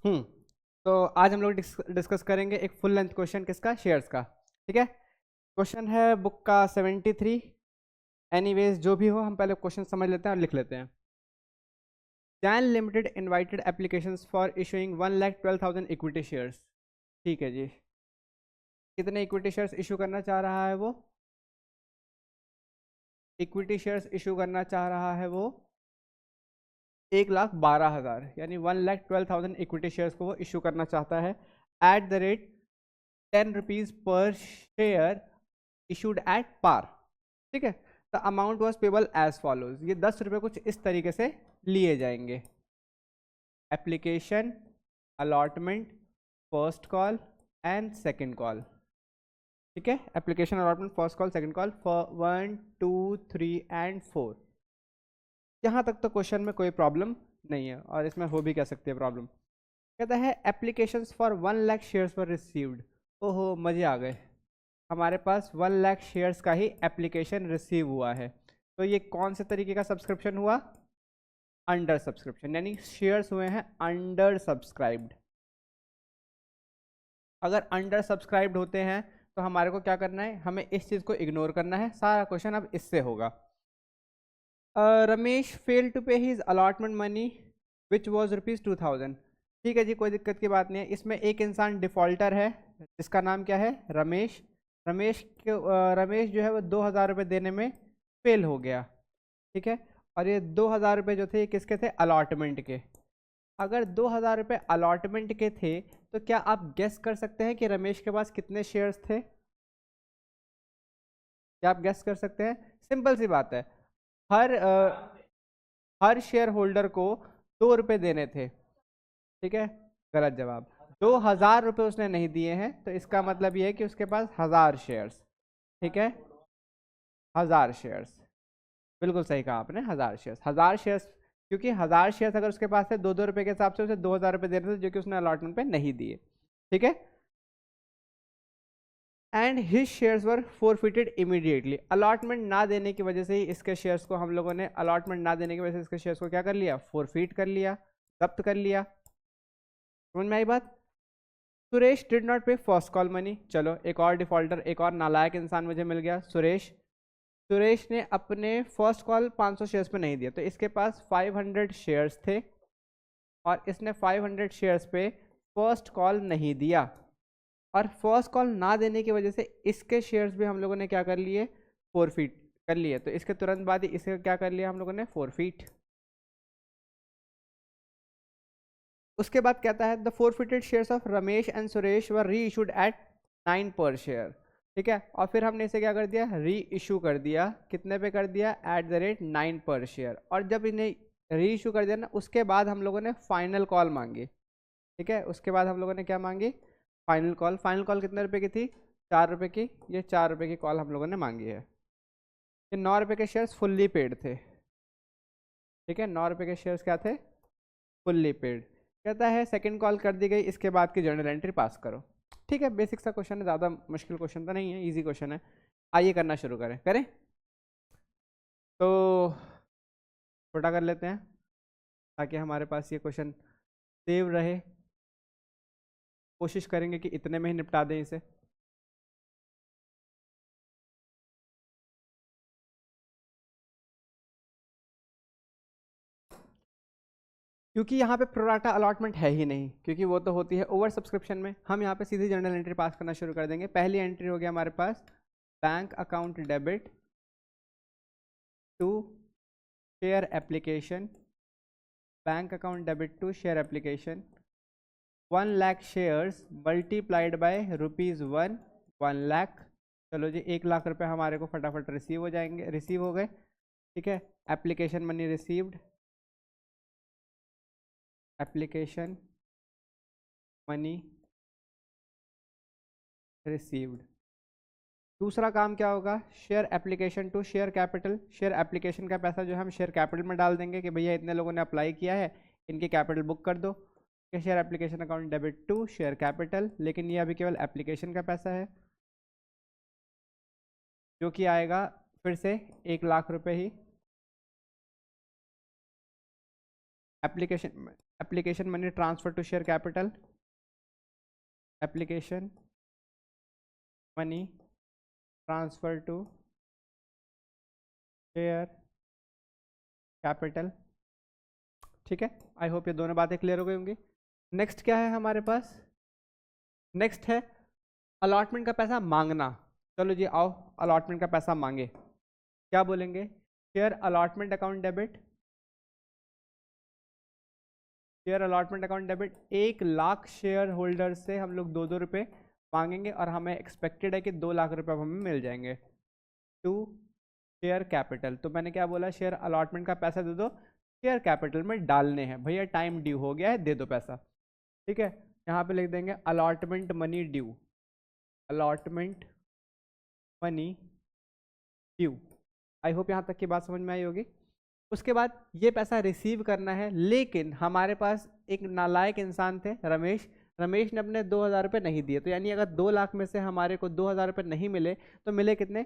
हम्म तो आज हम लोग डिस्कस करेंगे एक फुल लेंथ क्वेश्चन किसका, शेयर्स का। ठीक है, क्वेश्चन है बुक का 73। एनीवेज जो भी हो, हम पहले क्वेश्चन समझ लेते हैं और लिख लेते हैं। Jain limited invited applications for issuing 1,12,000 equity shares. ठीक है जी, कितने इक्विटी शेयर्स इशू करना चाह रहा है वो? इक्विटी शेयर्स इशू करना चाह रहा है वो 1,12,000, यानी 1,12,000 इक्विटी शेयर्स को वो इशू करना चाहता है एट द रेट 10 रुपीज पर शेयर इशूड एट पार। ठीक है, the amount was payable as follows. ये 10 रुपये कुछ इस तरीके से लिए जाएंगे। Application, allotment, first call and second call. ठीक है, application, allotment, first call, second call, 1 2 3 and 4। यहाँ तक तो क्वेश्चन में कोई प्रॉब्लम नहीं है, और इसमें हो भी कह सकते हैं प्रॉब्लम। कहता है applications for 1,00,000 shares were received. ओहो, मजे आ गए, हमारे पास 1,00,000 शेयर्स का ही एप्लीकेशन रिसीव हुआ है। तो ये कौन से तरीके का सब्सक्रिप्शन हुआ? अंडर सब्सक्रिप्शन, यानी शेयर्स हुए हैं अंडर सब्सक्राइब्ड। अगर अंडर सब्सक्राइब्ड होते हैं तो हमारे को क्या करना है, हमें इस चीज़ को इग्नोर करना है। सारा क्वेश्चन अब इससे होगा। रमेश फेल टू पे his allotment money which was ₹2,000। ठीक है जी, कोई दिक्कत की बात नहीं है। इसमें एक इंसान डिफॉल्टर है जिसका नाम क्या है, रमेश। रमेश जो है वो 2,000 रुपये देने में फेल हो गया। ठीक है, और ये 2,000 रुपये जो थे ये किसके थे? अलॉटमेंट के। अगर 2,000 रुपये अलॉटमेंट के थे तो क्या आप गेस कर सकते हैं कि रमेश के पास कितने शेयर्स थे? क्या आप गेस कर सकते हैं? सिंपल सी बात है, हर हर शेयर होल्डर को 2 रुपये देने थे। ठीक है, गलत जवाब। 2,000 रुपये उसने नहीं दिए हैं, तो इसका मतलब ये है कि उसके पास 1,000 शेयर्स। ठीक है, 1,000 शेयर्स, बिल्कुल सही कहा आपने, 1,000 शेयर्स। 1,000 शेयर्स, क्योंकि 1,000 शेयर्स अगर उसके पास है 2-2 रुपये के हिसाब से उसे 2,000 रुपये देने थे, जो कि उसने अलॉटमेंट पे नहीं दिए। ठीक है, and his shares were forfeited immediately. Allotment ना देने की वजह से ही इसके शेयर्स को, हम लोगों ने अलॉटमेंट ना देने की वजह से इसके शेयर्स को क्या कर लिया? फोरफिट कर लिया, जब्त कर लिया। समझ में आई बात? सुरेश डिड नॉट पे फर्स्ट कॉल मनी। चलो, एक और डिफॉल्टर, एक और नालायक इंसान मुझे मिल गया, सुरेश। सुरेश ने अपने फर्स्ट कॉल 500 शेयर्स पे नहीं दिया, तो इसके पास 500 शेयर्स थे और इसने 500 शेयर्स पे फर्स्ट कॉल नहीं दिया, और फर्स्ट कॉल ना देने की वजह से इसके शेयर्स भी हम लोगों ने क्या कर लिए? फोरफीट कर लिए। तो इसके तुरंत बाद ही इसे क्या कर लिया हम लोगों ने? फोरफीट। उसके बाद कहता है the forfeited shares of Ramesh and Suresh were reissued eight 9 पर शेयर। ठीक है, और फिर हमने इसे क्या कर दिया? री इशू कर दिया। कितने पे कर दिया? एट द रेट 9 पर शेयर। और जब इन्हें री इशू कर दिया ना, उसके बाद हम लोगों ने फाइनल कॉल मांगी। ठीक है, उसके बाद हम लोगों ने क्या मांगी? Final call. फाइनल कॉल कितने रुपए की थी? 4 रुपये की। ये 4 रुपये की कॉल हम लोगों ने मांगी है। ये 9 रुपये के शेयर्स फुल्ली पेड थे। ठीक है, 9 रुपये के शेयर्स क्या थे? Fully paid. कहता है सेकंड कॉल कर दी गई, इसके बाद की जर्नल एंट्री पास करो। ठीक है, बेसिक सा क्वेश्चन है, ज़्यादा मुश्किल क्वेश्चन तो नहीं है, इजी क्वेश्चन है। आइए करना शुरू करें। तो छोटा कर लेते हैं ताकि हमारे पास ये क्वेश्चन सेव रहे। कोशिश करेंगे कि इतने में ही निपटा दें इसे। क्योंकि यहाँ पे प्रोराटा अलॉटमेंट है ही नहीं, क्योंकि वो तो होती है ओवर सब्सक्रिप्शन में। हम यहाँ पे सीधी जर्नल एंट्री पास करना शुरू कर देंगे। पहली एंट्री हो गया हमारे पास bank account debit to share application. Bank account debit to share application 1,00,000 shares multiplied by ₹1 1,00,000। चलो जी, 1,00,000 रुपये हमारे को फटाफट रिसीव हो जाएंगे, रिसीव हो गए। ठीक है, application money received, application money received. दूसरा काम क्या होगा? Share application to share capital. Share application का पैसा जो है हम शेयर कैपिटल में डाल देंगे कि भैया इतने लोगों ने अप्लाई किया है, इनकी कैपिटल बुक कर दो। Share application account debit to share capital, लेकिन ये अभी केवल एप्लीकेशन का पैसा है जो कि आएगा फिर से 1,00,000 रुपये ही। Application money transfer to share capital, application money transfer to share capital. ठीक है, आई होप ये दोनों बातें क्लियर हो गई होंगी। नेक्स्ट क्या है हमारे पास? नेक्स्ट है अलॉटमेंट का पैसा मांगना। चलो जी आओ, अलॉटमेंट का पैसा मांगे। क्या बोलेंगे? Share allotment account debit, share allotment account debit. 1,00,000 share holder से हम लोग 2-2 रुपये मांगेंगे और हमें एक्सपेक्टेड है कि 2,00,000 रुपये अब हमें मिल जाएंगे। टू शेयर कैपिटल, तो मैंने क्या बोला? शेयर अलॉटमेंट का पैसा दे दो, शेयर कैपिटल में डालने हैं। भैया टाइम ड्यू हो गया है, दे दो पैसा। ठीक है, यहाँ पे लिख देंगे allotment money due, allotment money due. I hope यहाँ तक की बात समझ में आई होगी। उसके बाद ये पैसा रिसीव करना है, लेकिन हमारे पास एक नालायक इंसान थे रमेश। रमेश ने अपने 2,000 रुपये नहीं दिए, तो यानी अगर 2,00,000 में से हमारे को 2,000 रुपये नहीं मिले तो मिले कितने?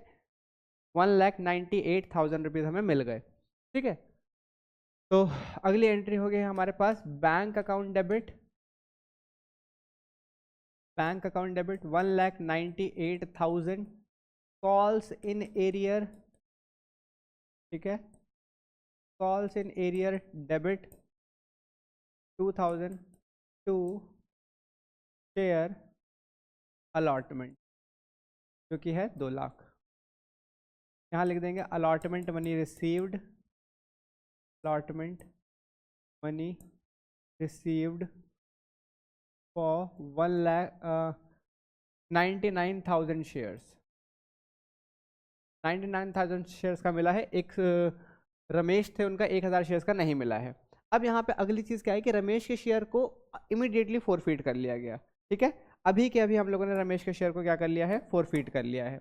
1,98,000 रुपीज़ हमें मिल गए। ठीक है, तो अगली एंट्री हो गई हमारे पास bank account debit, bank account debit 1,98,000 calls in arrear. ठीक है, calls in arrear debit 2,000 to share allotment जो कि है 2,00,000। यहाँ लिख देंगे allotment money received, allotment money received for 1,99,000 shares. 99,000 shares का मिला है, एक रमेश थे उनका 1,000 शेयर्स का नहीं मिला है। अब यहाँ पे अगली चीज़ क्या है कि रमेश के शेयर को इमीडिएटली फोरफीट कर लिया गया। ठीक है, अभी के अभी हम लोगों ने रमेश के शेयर को क्या कर लिया है? फोरफीट कर लिया है।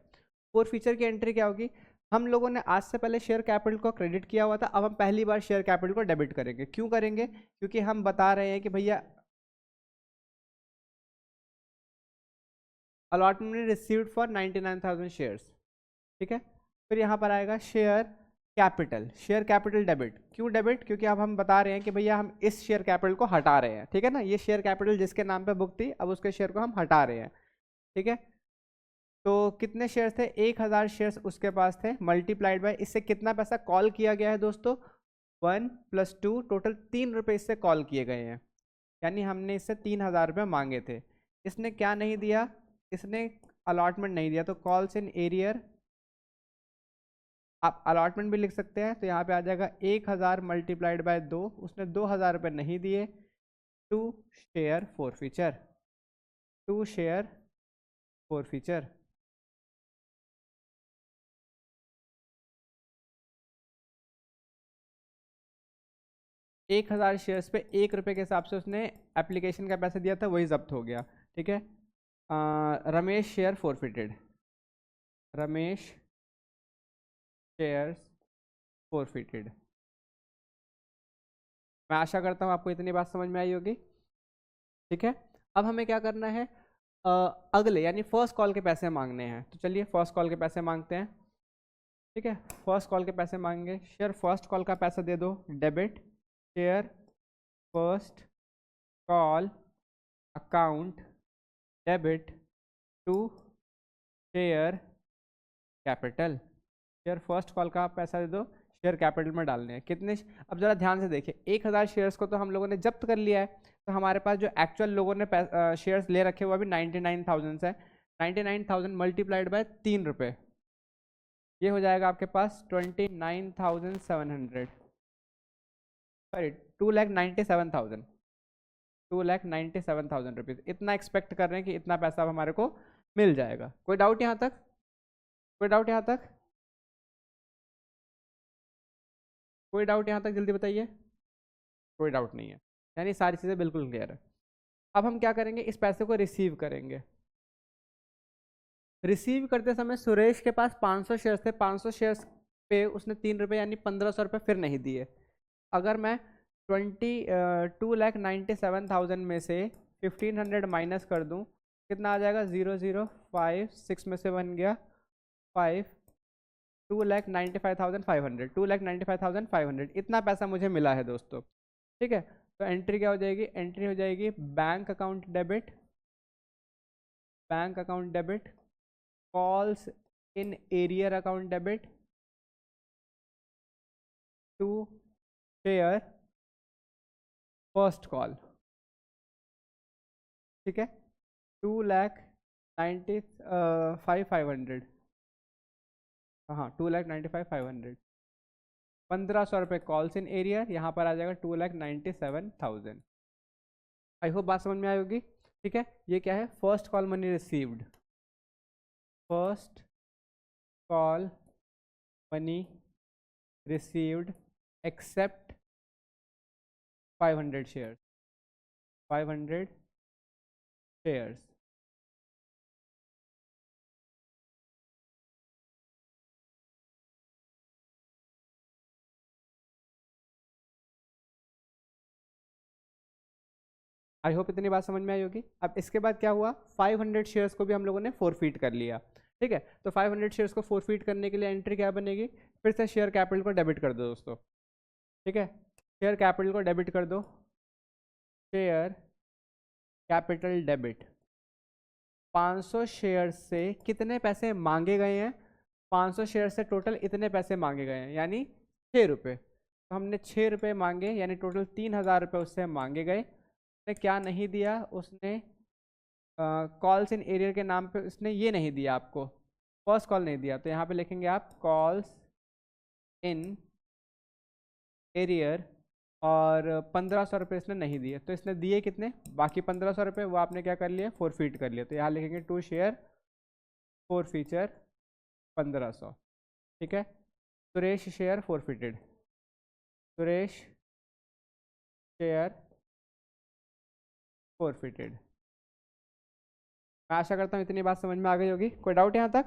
फोरफीचर की एंट्री क्या होगी? हम लोगों ने आज से पहले शेयर कैपिटल को क्रेडिट किया हुआ था, अब हम पहली बार शेयर कैपिटल को डेबिट करेंगे। क्यों करेंगे? क्योंकि हम बता रहे हैं कि भैया अलॉटमेंट रिसीव्ड फॉर 99,000 शेयर्स। ठीक है, फिर यहाँ पर आएगा share capital, share capital debit. क्यों डेबिट? क्योंकि अब हम बता रहे हैं कि भैया हम इस शेयर कैपिटल को हटा रहे हैं। ठीक है ना, ये शेयर कैपिटल जिसके नाम पे बुक थी, अब उसके शेयर को हम हटा रहे हैं। ठीक है, तो कितने शेयर थे? 1,000 शेयर्स उसके पास थे, मल्टीप्लाइड बाय इससे कितना पैसा कॉल किया गया है दोस्तों? 1 + 2, टोटल 3 रुपये इससे कॉल किए गए हैं। यानी हमने इससे 3,000 रुपये मांगे थे। इसने क्या नहीं दिया? इसने अलॉटमेंट नहीं दिया, तो कॉल्स इन एरियर, आप अलॉटमेंट भी लिख सकते हैं। तो यहाँ पे आ जाएगा 1,000 मल्टीप्लाइड बाय 2, उसने 2,000 रुपये नहीं दिए। To share forfeiture, to share forfeiture. एक 1,000 शेयर्स पे 1 रुपये के हिसाब से उसने एप्लीकेशन का पैसा दिया था, वही जब्त हो गया। ठीक है, Ramesh share forfeited, Ramesh shares forfeited. मैं आशा करता हूँ आपको इतनी बात समझ में आई होगी। ठीक है, अब हमें क्या करना है? अगले यानी फर्स्ट कॉल के पैसे मांगने हैं। तो चलिए फर्स्ट कॉल के पैसे मांगते हैं। ठीक है, फर्स्ट कॉल के पैसे मांगेंगे। शेयर फर्स्ट कॉल का पैसा दे दो, debit share first call account debit to share capital. Share first call का पैसा दे दो, शेयर कैपिटल में डालने हैं। कितने? अब जरा ध्यान से देखिए, 1,000 शेयर्स को तो हम लोगों ने जब्त कर लिया है, तो हमारे पास जो एक्चुअल लोगों ने शेयर्स ले रखे हुए अभी 99,000 है। 99,000 मल्टीप्लाइड बाय 3 रुपये, ये हो जाएगा आपके पास 29,700, सॉरी 2,97,000, 2,97,000 रुपीज़। इतना एक्सपेक्ट कर रहे हैं कि इतना पैसा अब हमारे को मिल जाएगा। कोई डाउट यहाँ तक? कोई डाउट यहाँ तक? कोई डाउट यहाँ तक? जल्दी बताइए। कोई डाउट नहीं है, यानी सारी चीज़ें बिल्कुल क्लियर है। अब हम क्या करेंगे? इस पैसे को रिसीव करेंगे। रिसीव करते समय सुरेश के पास 500 शेयर्स थे, 500 शेयर्स पे उसने 3 रुपये यानी 1,500 रुपये फिर नहीं दिए। अगर मैं 2,97,000 में से 1,500 माइनस कर दूं, कितना आ जाएगा? 0,056 में से बन गया 5, 2,95,500, 2,95,500 इतना पैसा मुझे मिला है दोस्तों। ठीक है, तो एंट्री क्या हो जाएगी, एंट्री हो जाएगी bank account debit, bank account debit, calls in arrear account debit to share first call. ठीक है, 2,95,500, हाँ 2,95,500, 1,500 रुपये कॉल्स इन एरियर, यहाँ पर आ जाएगा 2,97,000। आई होप बात समझ में आई होगी। ठीक है, ये क्या है, first call money received, first call money received accept 500 share, 500 shares. I hope इतनी बात समझ में आई होगी। अब इसके बाद क्या हुआ, 500 शेयर्स को भी हम लोगों ने फोरफीट कर लिया। ठीक है, तो 500 शेयर्स को फोरफीट करने के लिए एंट्री क्या बनेगी, फिर से शेयर कैपिटल को डेबिट कर दो दोस्तों। ठीक है, शेयर कैपिटल को डेबिट कर दो, शेयर कैपिटल डेबिट। 500 शेयर से कितने पैसे मांगे गए हैं, 500 शेयर से टोटल इतने पैसे मांगे गए हैं, यानी 6 रुपये। तो हमने 6 रुपये मांगे, यानी टोटल 3,000 रुपये उससे मांगे गए। उसने क्या नहीं दिया, उसने कॉल्स इन एरियर के नाम पे उसने ये नहीं दिया आपको, फर्स्ट कॉल नहीं दिया। तो यहाँ पे लिखेंगे आप कॉल्स इन एरियर, और 1,500 रुपये इसने नहीं दिए। तो इसने दिए कितने, बाकी 1,500 रुपये वो आपने क्या कर लिया, फोरफीट कर लिया। तो यहाँ लिखेंगे टू शेयर फोर फीचर 1,500। ठीक है, Suresh share forfeited, Suresh share forfeited. मैं आशा करता हूँ इतनी बात समझ में आ गई होगी। कोई डाउट यहाँ तक?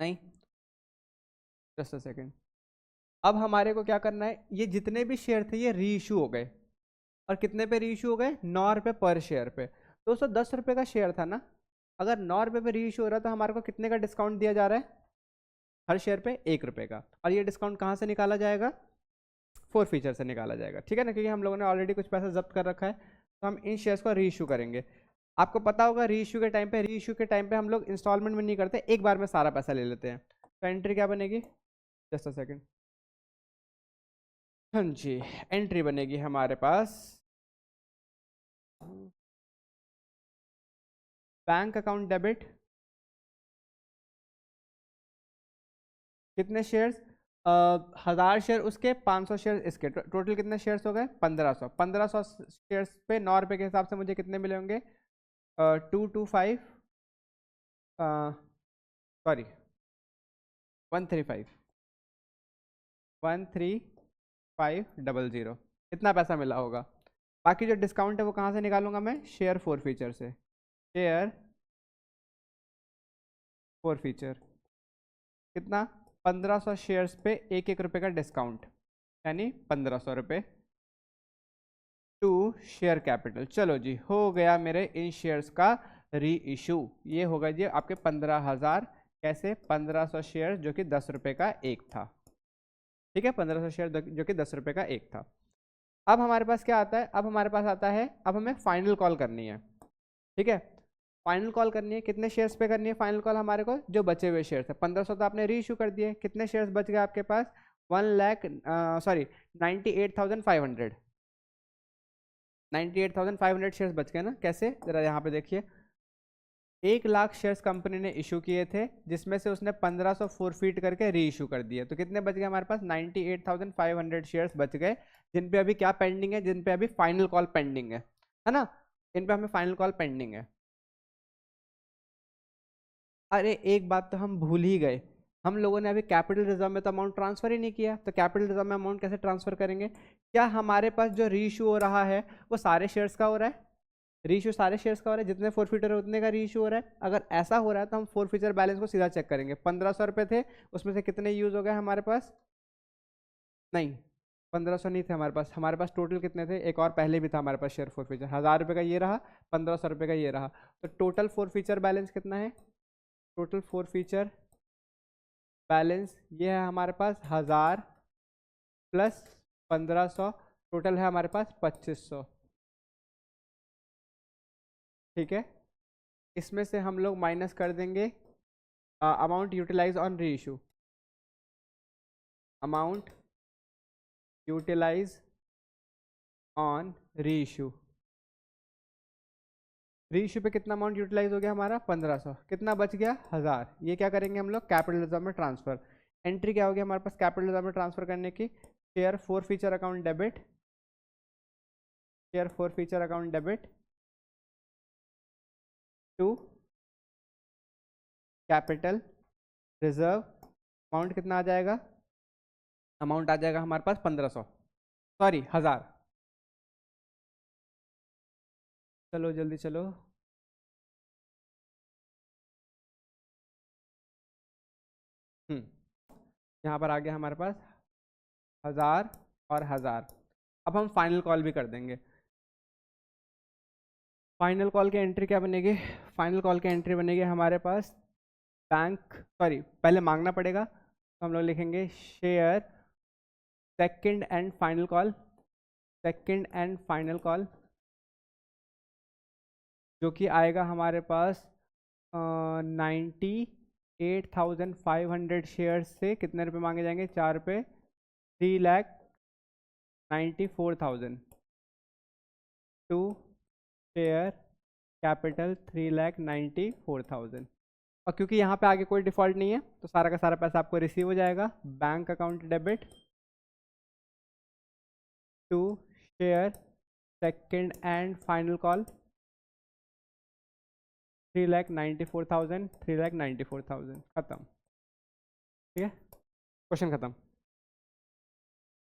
नहीं, जस्ट अ सेकेंड। अब हमारे को क्या करना है, ये जितने भी शेयर थे ये री इशू हो गए, और कितने पे री इशू हो गए, 9 रुपये पर शेयर पे। दोस्तों 10 रुपये का शेयर था ना, अगर 9 रुपये पे री इशू हो रहा है तो हमारे को कितने का डिस्काउंट दिया जा रहा है, हर शेयर पे 1 रुपये का। और ये डिस्काउंट कहाँ से निकाला जाएगा, फोर फीचर से निकाला जाएगा। ठीक है ना, क्योंकि हम लोगों ने ऑलरेडी कुछ पैसा जब्त कर रखा है, तो हम इन शेयर्स को री इशू करेंगे। आपको पता होगा री इशू के टाइम पे हम लोग इंस्टॉलमेंट में नहीं करते, एक बार में सारा पैसा ले लेते हैं। तो एंट्री क्या बनेगी, जस्ट अ सेकेंड, हाँ जी, एंट्री बनेगी हमारे पास बैंक अकाउंट डेबिट, कितने शेयर्स, 1,000 शेयर उसके, 500 शेयर इसके, टोटल कितने शेयर्स हो गए, 1,500। 1,500 शेयर्स पे 9 रुपये के हिसाब से मुझे कितने मिले होंगे, 225, सॉरी 135, 13500, इतना पैसा मिला होगा। बाकी जो डिस्काउंट है वो कहाँ से निकालूंगा मैं, शेयर फोर फीचर से, शेयर फोर फीचर कितना, 1,500 शेयर्स पे 1-1 रुपये का डिस्काउंट, यानी 1,500 रुपये टू शेयर कैपिटल। चलो जी, हो गया मेरे इन शेयर्स का री इशू। ये होगा जी आपके 15,000, कैसे, 1,500 शेयर जो कि 10 रुपये का एक था। ठीक है, 1,500 शेयर जो कि 10 रुपये का एक था। अब हमारे पास क्या आता है, अब हमारे पास आता है, अब हमें फाइनल कॉल करनी है। ठीक है, फाइनल कॉल करनी है, कितने शेयर्स पे करनी है फाइनल कॉल हमारे को, जो बचे हुए शेयर्स है। 1,500 तो आपने री इशू कर दिए, कितने शेयर्स बच गए आपके पास, 98,500, 98,500 शेयर्स बच गए ना। कैसे, जरा यहाँ पे देखिए, 1,00,000 शेयर्स कंपनी ने इशू किए थे, जिसमें से उसने 1,500 फोरफीट करके री इशू कर दिए। तो कितने बच गए हमारे पास, 98,500 शेयर्स बच गए, जिन पे अभी क्या पेंडिंग है, जिन पे अभी फाइनल कॉल पेंडिंग है ना, इन पे हमें फाइनल कॉल पेंडिंग है। अरे एक बात तो हम भूल ही गए, हम लोगों ने अभी कैपिटल रिजर्व में तो अमाउंट ट्रांसफर ही नहीं किया, तो कैपिटल रिजर्व में अमाउंट कैसे ट्रांसफर करेंगे। क्या हमारे पास जो री इशू हो रहा है वो सारे शेयर्स का हो रहा है, री इशू सारे शेयर्स का हो रहा है, जितने फोरफीटर है उतने का री इशू हो रहा है। अगर ऐसा हो रहा है तो हम फोरफीचर बैलेंस को सीधा चेक करेंगे, 1,500 रुपये थे, उसमें से कितने यूज हो गए हमारे पास, नहीं 1,500 नहीं थे हमारे पास टोटल कितने थे, एक और पहले भी था हमारे पास शेयर फोरफीचर, 1,000 रुपये का ये रहा, 1,500 रुपये का ये रहा। तो टोटल फोरफीचर बैलेंस कितना है, टोटल फोरफीचर बैलेंस ये है हमारे पास 1,000 प्लस 1500, टोटल है हमारे पास 2500। ठीक है, इसमें से हम लोग माइनस कर देंगे amount utilise on reissue, amount utilise on reissue. Reissue पे कितना अमाउंट यूटिलाइज हो गया हमारा 1500, कितना बच गया 1000। ये क्या करेंगे हम लोग कैपिटल रिजर्व में ट्रांसफर। एंट्री क्या हो गया हमारे पास कैपिटल रिजर्व में ट्रांसफर करने की, share forfeiture account debit, share forfeiture account debit to capital reserve. Amount कितना आ जाएगा, अमाउंट आ जाएगा हमारे पास 1500, सॉरी 1000। चलो जल्दी चलो, यहाँ पर आ गया हमारे पास 1000 और 1000। अब हम फाइनल कॉल भी कर देंगे। फाइनल कॉल की एंट्री क्या बनेगी, फाइनल कॉल की एंट्री बनेगी हमारे पास बैंक, सॉरी पहले मांगना पड़ेगा, तो हम लोग लिखेंगे share second and final call, second and final call, जो कि आएगा हमारे पास 98,500 शेयर से कितने रुपए मांगे जाएंगे, 4 रुपये, 3,94,000 टू शेयर कैपिटल 3,94,000। और क्योंकि यहाँ पे आगे कोई डिफॉल्ट नहीं है तो सारा का सारा पैसा आपको रिसीव हो जाएगा। Bank account debit to share second and final call 3,94,000, 3,94,000, खत्म। ठीक है, क्वेश्चन खत्म।